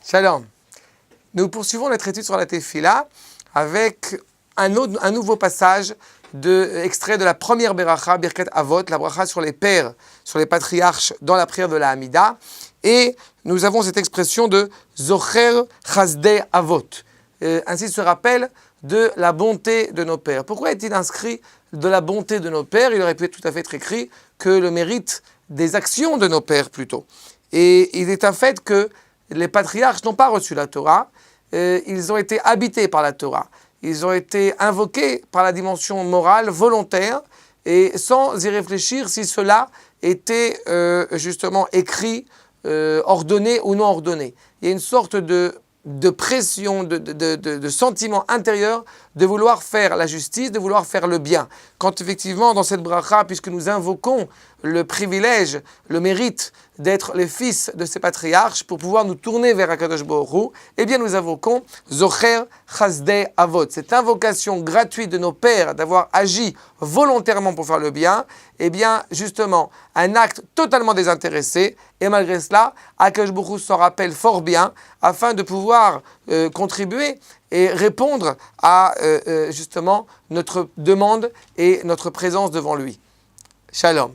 Shalom. Nous poursuivons notre étude sur la Tefila avec un nouveau passage extrait de la première Beracha, Birkat Avot, la bracha sur les pères, sur les patriarches dans la prière de la Hamida. Et nous avons cette expression de Zocher Chasdei Avot. Ainsi se rappelle de la bonté de nos pères. Pourquoi est-il inscrit de la bonté de nos pères? Il aurait pu être tout à fait écrit que le mérite des actions de nos pères plutôt. Et il est un fait que les patriarches n'ont pas reçu la Torah, ils ont été habités par la Torah, ils ont été invoqués par la dimension morale, volontaire, et sans y réfléchir si cela était justement écrit, ordonné ou non ordonné. Il y a une sorte de pression, de sentiment intérieur de vouloir faire la justice, de vouloir faire le bien. Quand effectivement dans cette bracha, puisque nous invoquons le privilège, le mérite d'être les fils de ces patriarches pour pouvoir nous tourner vers Akadosh Baruch Hu, eh bien nous invoquons Zocher Chasdei Avot, cette invocation gratuite de nos pères d'avoir agi volontairement pour faire le bien, eh bien justement un acte totalement désintéressé, et malgré cela, Akadosh Baruch Hu s'en rappelle fort bien afin de pouvoir contribuer et répondre à justement notre demande et notre présence devant lui. Shalom.